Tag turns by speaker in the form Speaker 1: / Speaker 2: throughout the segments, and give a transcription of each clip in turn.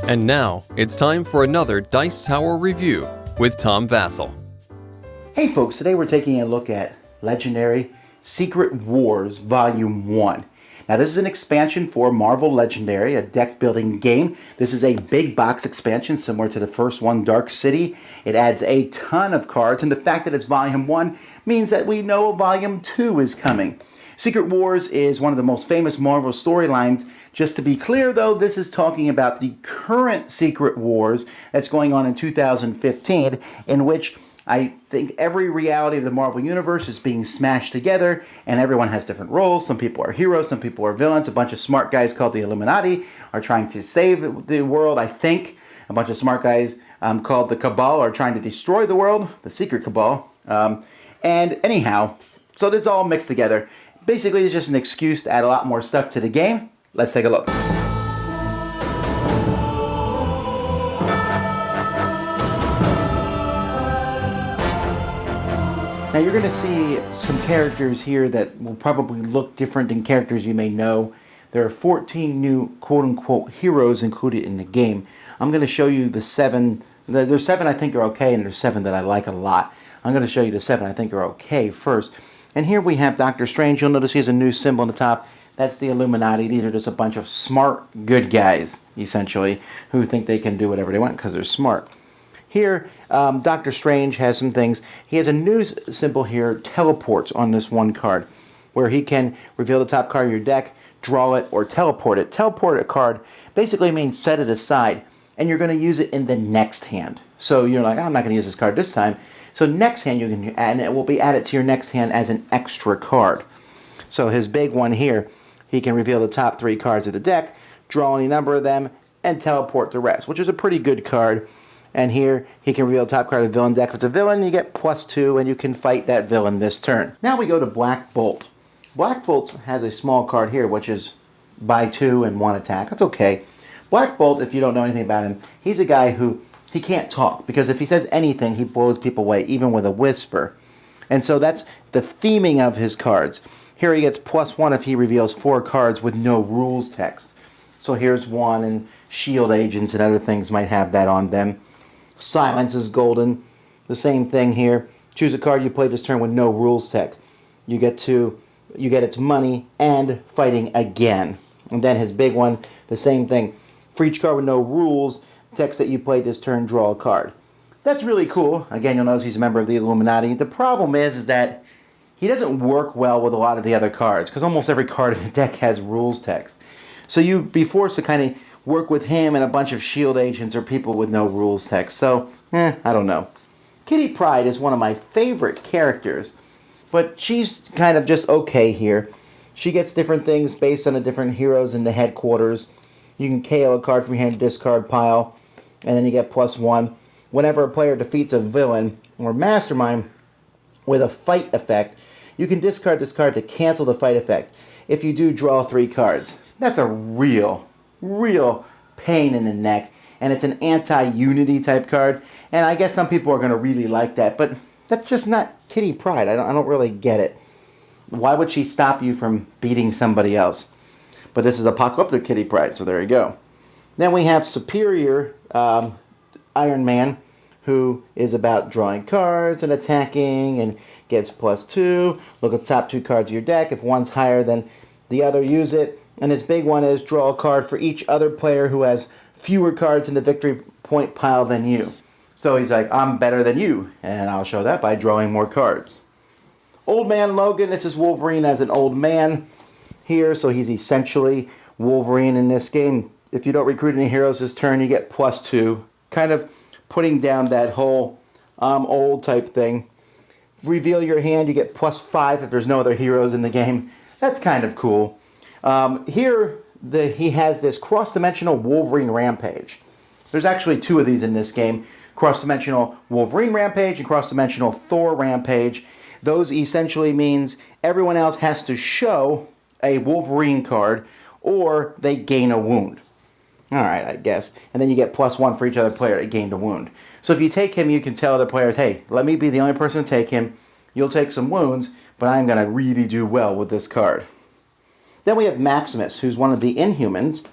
Speaker 1: And now, it's time for another Dice Tower review with Tom Vasel.
Speaker 2: Hey folks, today we're taking a look at Legendary Secret Wars Volume 1. Now this is an expansion for Marvel Legendary, a deck building game. This is a big box expansion similar to the first one, Dark City. It adds a ton of cards, and the fact that it's Volume 1 means that we know Volume 2 is coming. Secret Wars is one of the most famous Marvel storylines. Just to be clear though, this is talking about the current Secret Wars that's going on in 2015, in which I think every reality of the Marvel Universe is being smashed together, and everyone has different roles. Some people are heroes, some people are villains. A bunch of smart guys called the Illuminati are trying to save the world, I think. A bunch of smart guys called the Cabal are trying to destroy the world, the Secret Cabal. And anyhow, so it's all mixed together. Basically, it's just an excuse to add a lot more stuff to the game. Let's take a look. Now you're going to see some characters here that will probably look different than characters you may know. There are 14 new quote-unquote heroes included in the game. I'm going to show you the 7. There's 7 I think are okay, and there's 7 that I like a lot. I'm going to show you the 7 I think are okay first. And here we have Doctor Strange. You'll notice he has a new symbol on the top. That's the Illuminati. These are just a bunch of smart, good guys, essentially, who think they can do whatever they want because they're smart. Here, Doctor Strange has some things. He has a new symbol here, teleports, on this one card, where he can reveal the top card of your deck, draw it, or teleport it. Teleport a card basically means set it aside, and you're going to use it in the next hand. So you're like, oh, I'm not going to use this card this time. So next hand you can add, and it will be added to your next hand as an extra card. So his big one here, he can reveal the top 3 cards of the deck, draw any number of them, and teleport the rest, which is a pretty good card. And here, he can reveal the top card of the villain deck. If it's a villain, you get +2, and you can fight that villain this turn. Now we go to Black Bolt. Black Bolt has a small card here, which is buy 2 and 1 attack. That's okay. Black Bolt, if you don't know anything about him, he's a guy who, he can't talk, because if he says anything, he blows people away, even with a whisper. And so that's the theming of his cards. Here he gets +1 if he reveals 4 cards with no rules text. So here's 1, and shield agents and other things might have that on them. Silence is golden. The same thing here. Choose a card you play this turn with no rules text. You get its money and fighting again. And then his big one, the same thing. For each card with no rules text that you played this turn, draw a card. That's really cool. Again, you'll notice he's a member of the Illuminati. The problem is that he doesn't work well with a lot of the other cards, because almost every card in the deck has rules text. So you'd be forced to kind of work with him and a bunch of shield agents or people with no rules text. So, I don't know. Kitty Pryde is one of my favorite characters, but she's kind of just okay here. She gets different things based on the different heroes in the headquarters. You can KO a card from your hand, discard pile, and then you get +1. Whenever a player defeats a villain or mastermind with a fight effect, you can discard this card to cancel the fight effect. If you do, draw 3 cards. That's a real pain in the neck, and it's an anti-unity type card, and I guess some people are going to really like that, but that's just not Kitty Pryde. I don't really get it. Why would she stop you from beating somebody else? But this is Apocalyptic Kitty Pryde, so there you go. Then we have Superior Iron Man, who is about drawing cards and attacking and gets +2. Look at the top 2 cards of your deck. If one's higher than the other, use it. And his big one is draw a card for each other player who has fewer cards in the victory point pile than you. So he's like, I'm better than you, and I'll show that by drawing more cards. Old Man Logan, this is Wolverine as an old man here, so he's essentially Wolverine in this game. If you don't recruit any heroes this turn, you get +2. Kind of putting down that whole old type thing. Reveal your hand, you get +5 if there's no other heroes in the game. That's kind of cool. Here, he has this cross-dimensional Wolverine Rampage. There's actually 2 of these in this game. Cross-dimensional Wolverine Rampage and cross-dimensional Thor Rampage. Those essentially means everyone else has to show a Wolverine card or they gain a wound. Alright, I guess. And then you get +1 for each other player that gained a wound. So if you take him, you can tell the players, hey, let me be the only person to take him. You'll take some wounds, but I'm going to really do well with this card. Then we have Maximus, who's one of the Inhumans,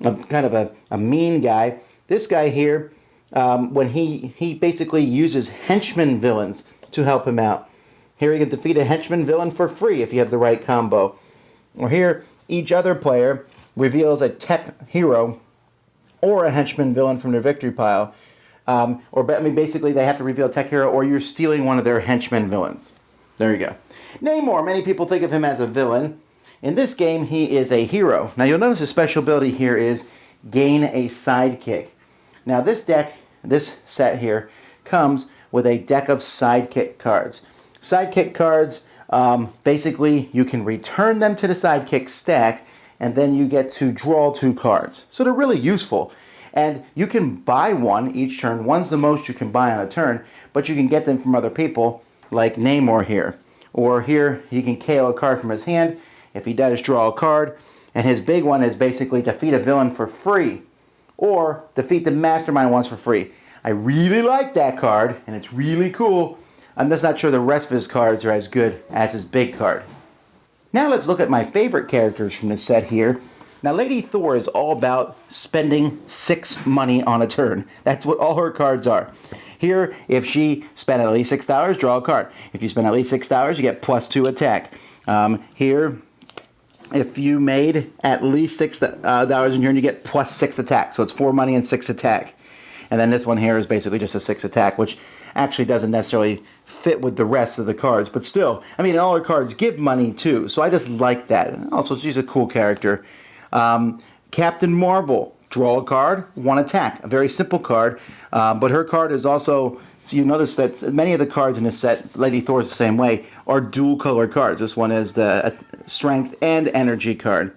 Speaker 2: kind of a mean guy. This guy here, when he basically uses henchman villains to help him out. Here you can defeat a henchman villain for free if you have the right combo. Or here, each other player reveals a tech hero or a henchman villain from their victory pile. Basically they have to reveal a tech hero or you're stealing one of their henchman villains. There you go. Namor, many people think of him as a villain. In this game, he is a hero. Now you'll notice his special ability here is gain a sidekick. Now this set here, comes with a deck of sidekick cards. Sidekick cards, basically you can return them to the sidekick stack and then you get to draw 2 cards. So they're really useful. And you can buy one each turn. One's the most you can buy on a turn, but you can get them from other people like Namor here. Or here, he can KO a card from his hand. If he does, draw a card. And his big one is basically defeat a villain for free. Or defeat the mastermind once for free. I really like that card, and it's really cool. I'm just not sure the rest of his cards are as good as his big card. Now let's look at my favorite characters from this set here. Now Lady Thor is all about spending 6 money on a turn. That's what all her cards are. Here, if she spent at least $6, draw a card. If you spend at least $6, you get +2 attack. Here, if you made at least $6 in turn, you get +6 attack. So it's 4 money and 6 attack. And then this one here is basically just a 6 attack, which actually doesn't necessarily fit with the rest of the cards. But still, I mean, all her cards give money too. So I just like that. Also, she's a cool character. Captain Marvel, draw a card, 1 attack. A very simple card, but her card is also, so you notice that many of the cards in this set, Lady Thor is the same way, are dual color cards. This one is the strength and energy card.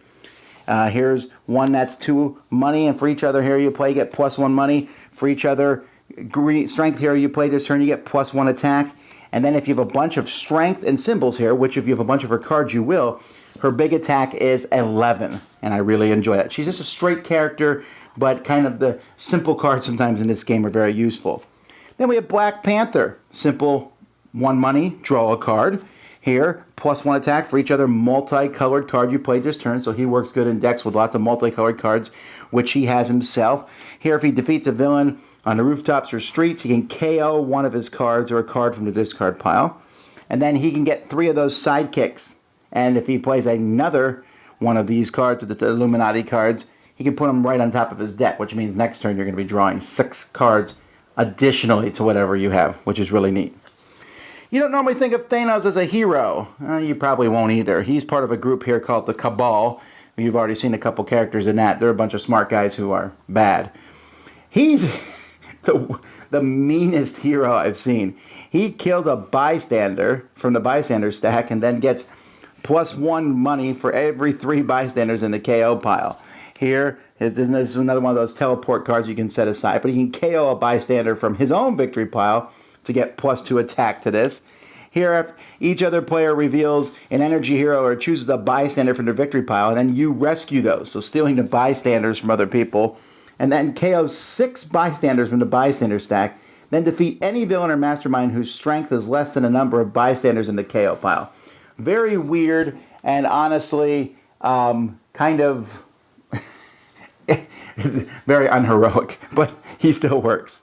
Speaker 2: Here's one that's 2 money, and for each other hero you play, you get +1 money. For each other strength hero you play this turn, you get +1 attack. And then if you have a bunch of strength and symbols here, which if you have a bunch of her cards you will, her big attack is 11, and I really enjoy that. She's just a straight character, but kind of the simple cards sometimes in this game are very useful. Then we have Black Panther. Simple 1 money, draw a card. Here, +1 attack for each other multicolored card you played this turn, so he works good in decks with lots of multicolored cards, which he has himself. Here, if he defeats a villain on the rooftops or streets, he can KO one of his cards or a card from the discard pile. And then he can get 3 of those sidekicks. And if he plays another one of these cards, the Illuminati cards, he can put them right on top of his deck, which means next turn you're going to be drawing 6 cards additionally to whatever you have, which is really neat. You don't normally think of Thanos as a hero. You probably won't either. He's part of a group here called the Cabal. You've already seen a couple characters in that. They're a bunch of smart guys who are bad. He's the meanest hero I've seen. He killed a bystander from the bystander stack and then gets +1 money for every 3 bystanders in the KO pile. Here, this is another one of those teleport cards you can set aside, but he can KO a bystander from his own victory pile to get +2 attack to this. Here, if each other player reveals an energy hero or chooses a bystander from their victory pile, and then you rescue those, so stealing the bystanders from other people, and then KO 6 bystanders from the bystander stack, then defeat any villain or mastermind whose strength is less than the number of bystanders in the KO pile. Very weird, and honestly, kind of it's very unheroic, but he still works.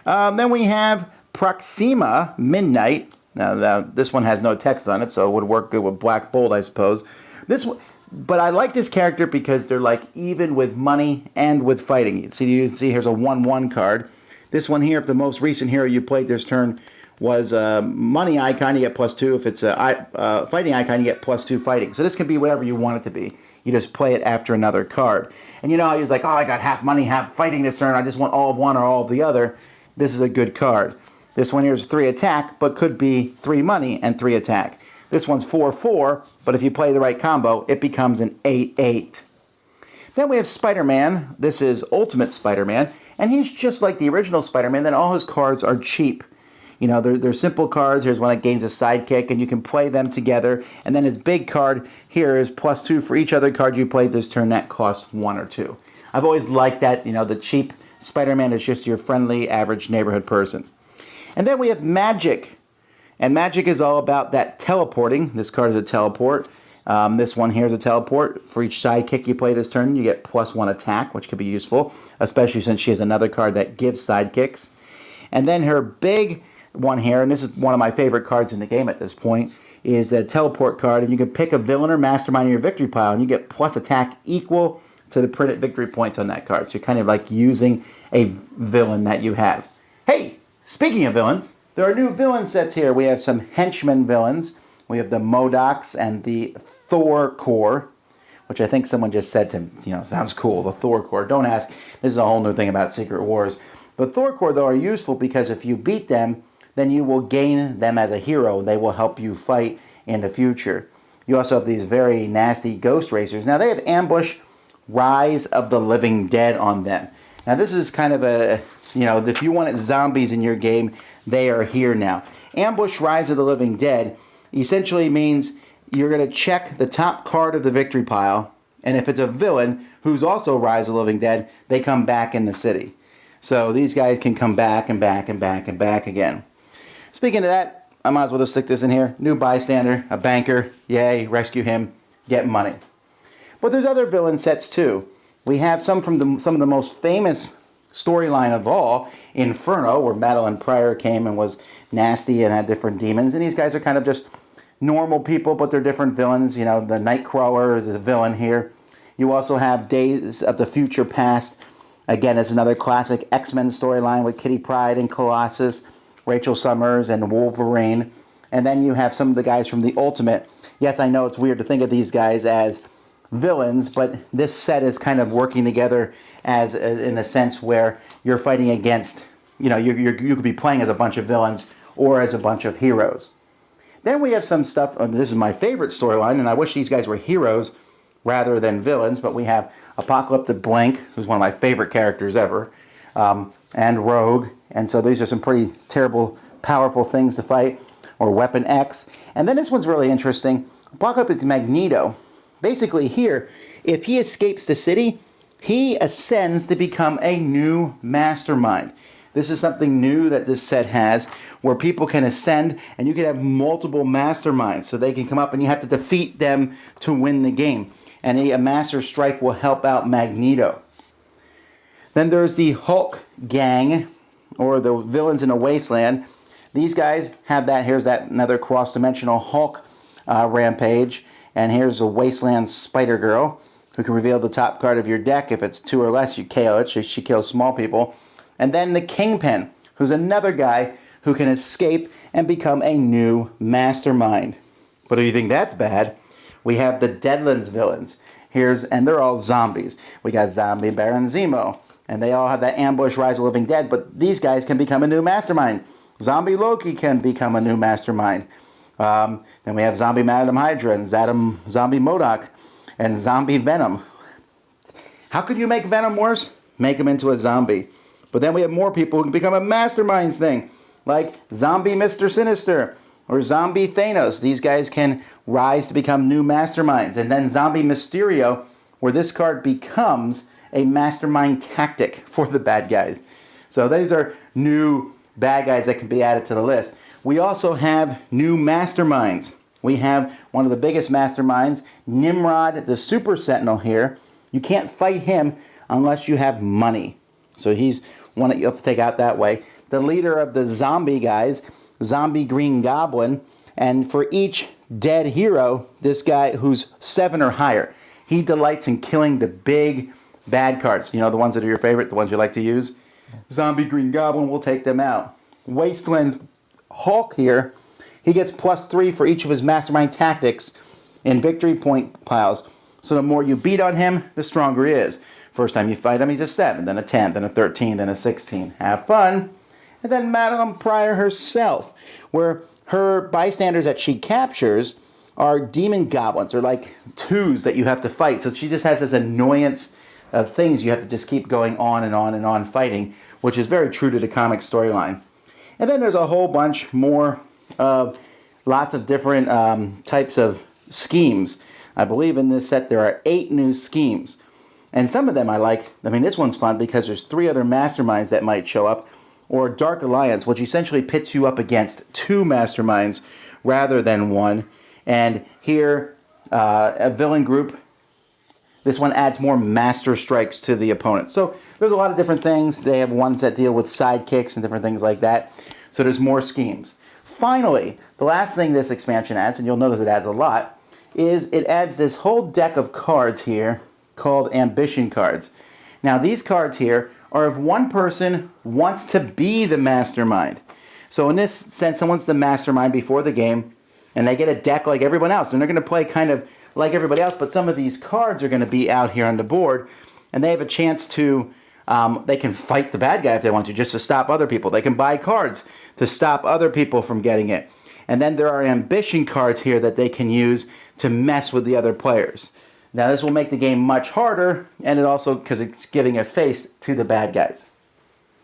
Speaker 2: Then we have Proxima Midnight. Now, this one has no text on it, so it would work good with Black Bolt, I suppose. But I like this character because they're like even with money and with fighting. You can see here's a 1/1 card. This one here, if the most recent hero you played this turn was a money icon, you get +2. If it's a fighting icon, you get +2 fighting. So this can be whatever you want it to be. You just play it after another card. And you know how he's like, oh, I got half money, half fighting this turn. I just want all of one or all of the other. This is a good card. This one here is 3 attack, but could be 3 money and 3 attack. This one's 4/4, but if you play the right combo, it becomes an 8/8. Then we have Spider-Man. This is Ultimate Spider-Man, and he's just like the original Spider-Man. Then all his cards are cheap. You know, they're simple cards. Here's one that gains a sidekick, and you can play them together. And then his big card here is +2 for each other card you played this turn that costs 1 or 2. I've always liked that. You know, the cheap Spider-Man is just your friendly, average neighborhood person. And then we have Magic. And Magic is all about that teleporting. This card is a teleport. This one here is a teleport. For each sidekick you play this turn, you get +1 attack, which could be useful, especially since she has another card that gives sidekicks. And then her big one here, and this is one of my favorite cards in the game at this point, is the teleport card, and you can pick a villain or mastermind in your victory pile, and you get plus attack equal to the printed victory points on that card. So you're kind of like using a villain that you have. Hey, speaking of villains, there are new villain sets here. We have some henchman villains. We have the Modocs and the Thor Core, which I think someone just said to, sounds cool, the Thor Core. Don't ask. This is a whole new thing about Secret Wars. The Thor Core, though, are useful because if you beat them, then you will gain them as a hero. They will help you fight in the future. You also have these very nasty Ghost Racers. Now, they have Ambush, Rise of the Living Dead on them. Now, this is kind of a, if you wanted zombies in your game, they are here now. Ambush, Rise of the Living Dead essentially means you're going to check the top card of the victory pile, and if it's a villain who's also Rise of the Living Dead, they come back in the city. So these guys can come back and back and back and back again. Speaking of that, I might as well just stick this in here. New bystander, a banker, yay, rescue him, get money. But there's other villain sets too. We have some from some of the most famous storyline of all, Inferno, where Madeline Pryor came and was nasty and had different demons. And these guys are kind of just normal people, but they're different villains. The Nightcrawler is a villain here. You also have Days of the Future Past. Again, it's another classic X-Men storyline with Kitty Pryde and Colossus, Rachel Summers, and Wolverine. And then you have some of the guys from the Ultimate. Yes, I know it's weird to think of these guys as villains, but this set is kind of working together as in a sense where you're fighting against, you could be playing as a bunch of villains or as a bunch of heroes. Then we have some stuff, this is my favorite storyline, and I wish these guys were heroes rather than villains, but we have Apocalyptic Blank, who's one of my favorite characters ever, and Rogue. And so these are some pretty terrible, powerful things to fight, or Weapon X. And then this one's really interesting. Apocalyptic Magneto. Basically here, if he escapes the city, he ascends to become a new mastermind. This is something new that this set has, where people can ascend and you can have multiple masterminds. So they can come up and you have to defeat them to win the game. And a Master Strike will help out Magneto. Then there's the Hulk Gang, or the Villains in a Wasteland. These guys have that. Here's that another cross-dimensional Hulk rampage. And here's a Wasteland Spider-Girl, who can reveal the top card of your deck. If it's 2 or less, you KO it. She kills small people. And then the Kingpin, who's another guy who can escape and become a new mastermind. But if you think that's bad, we have the Deadlands villains. And they're all zombies. We got Zombie Baron Zemo. And they all have that Ambush, Rise of the Living Dead. But these guys can become a new mastermind. Zombie Loki can become a new mastermind. Then we have Zombie Madam Hydra and Zombie MODOK and Zombie Venom. How could you make Venom worse? Make him into a zombie. But then we have more people who can become a masterminds thing, like Zombie Mr. Sinister or Zombie Thanos. These guys can rise to become new masterminds. And then Zombie Mysterio, where this card becomes a mastermind tactic for the bad guys. So these are new bad guys that can be added to the list. We also have new masterminds. We have one of the biggest masterminds, Nimrod the Super Sentinel here. You can't fight him unless you have money. So he's one that you have to take out that way. The leader of the zombie guys, Zombie Green Goblin. And for each dead hero, this guy who's 7 or higher, he delights in killing the big bad cards. The ones that are your favorite, the ones you like to use. Zombie Green Goblin will take them out. Wasteland Hulk here, he gets +3 for each of his mastermind tactics in victory point piles. So the more you beat on him, the stronger he is. First time you fight him, he's a 7, then a 10, then a 13, then a 16. Have fun. And then Madeline Pryor herself, where her bystanders that she captures are demon goblins. They're like 2s that you have to fight. So she just has this annoyance of things you have to just keep going on and on and on fighting, which is very true to the comic storyline. And then there's a whole bunch more of lots of different types of schemes. I believe in this set there are 8 new schemes. And some of them I like. This one's fun because there's 3 other masterminds that might show up. Or Dark Alliance, which essentially pits you up against 2 masterminds rather than 1. And here a villain group. This one adds more master strikes to the opponent. So there's a lot of different things. They have ones that deal with sidekicks and different things like that. So there's more schemes. Finally, the last thing this expansion adds, and you'll notice it adds a lot, is it adds this whole deck of cards here called ambition cards. Now these cards here are if one person wants to be the mastermind. So in this sense, someone's the mastermind before the game, and they get a deck like everyone else. And they're going to play kind of like everybody else, but some of these cards are going to be out here on the board, and they have a chance to, they can fight the bad guy if they want to, just to stop other people. They can buy cards to stop other people from getting it. And then there are ambition cards here that they can use to mess with the other players. Now this will make the game much harder, and it also, because it's giving a face to the bad guys.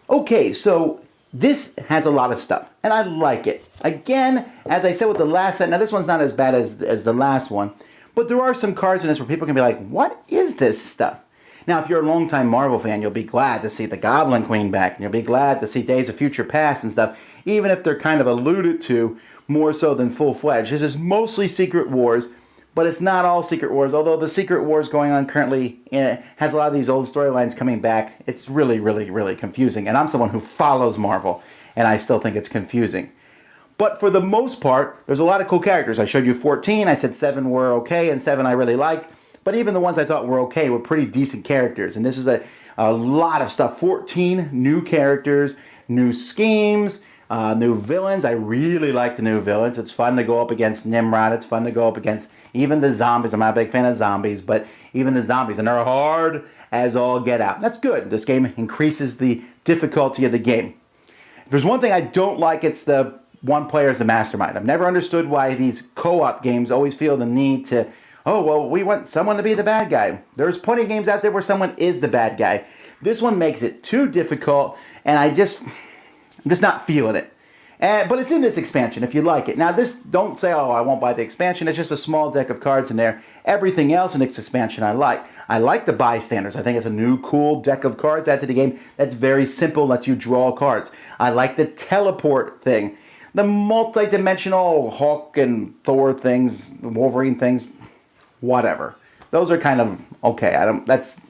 Speaker 2: Okay, so this has a lot of stuff, and I like it. Again, as I said with the last set, now this one's not as bad as the last one, but there are some cards in this where people can be like, what is this stuff? Now, if you're a longtime Marvel fan, you'll be glad to see the Goblin Queen back, and you'll be glad to see Days of Future Past and stuff, even if they're kind of alluded to more so than full-fledged. This is mostly Secret Wars, but it's not all Secret Wars, although the Secret Wars going on currently has a lot of these old storylines coming back. It's really, really, really confusing, and I'm someone who follows Marvel, and I still think it's confusing. But for the most part, there's a lot of cool characters. I showed you 14, I said 7 were okay, and 7 I really liked. But even the ones I thought were okay were pretty decent characters. And this is a lot of stuff. 14 new characters, new schemes, new villains. I really like the new villains. It's fun to go up against Nimrod. It's fun to go up against even the zombies. I'm not a big fan of zombies, but even the zombies. And they're hard as all get out. That's good. This game increases the difficulty of the game. If there's one thing I don't like, it's the one player is the mastermind. I've never understood why these co-op games always feel the need to, oh, well, we want someone to be the bad guy. There's plenty of games out there where someone is the bad guy. This one makes it too difficult, and I'm just not feeling it. But it's in this expansion if you like it. Now, this, don't say, oh, I won't buy the expansion. It's just a small deck of cards in there. Everything else in this expansion I like. I like the bystanders. I think it's a new cool deck of cards added to the game that's very simple, lets you draw cards. I like the teleport thing. The multi-dimensional Hulk and Thor things, Wolverine things, whatever. Those are kind of okay. That's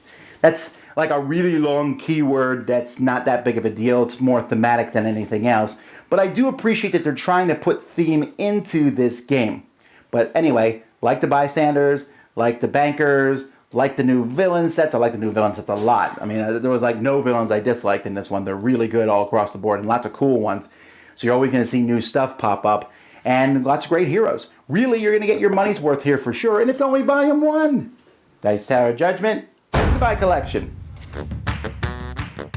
Speaker 2: like a really long keyword that's not that big of a deal. It's more thematic than anything else. But I do appreciate that they're trying to put theme into this game. But anyway, like the bystanders, like the bankers, like the new villain sets. I like the new villain sets a lot. I mean, there was like no villains I disliked in this one. They're really good all across the board and lots of cool ones. So you're always going to see new stuff pop up and lots of great heroes. Really, you're going to get your money's worth here for sure. And it's only Volume 1. Dice Tower Judgment. Goodbye, collection.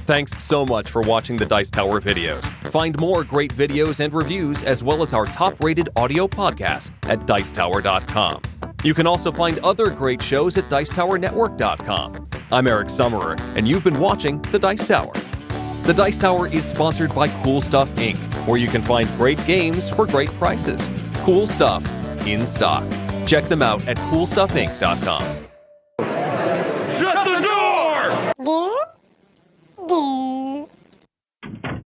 Speaker 1: Thanks so much for watching the Dice Tower videos. Find more great videos and reviews as well as our top-rated audio podcast at Dicetower.com. You can also find other great shows at DicetowerNetwork.com. I'm Eric Summerer, and you've been watching The Dice Tower. The Dice Tower is sponsored by Cool Stuff Inc., where you can find great games for great prices. Cool stuff in stock. Check them out at CoolStuffInc.com.
Speaker 3: Shut the door!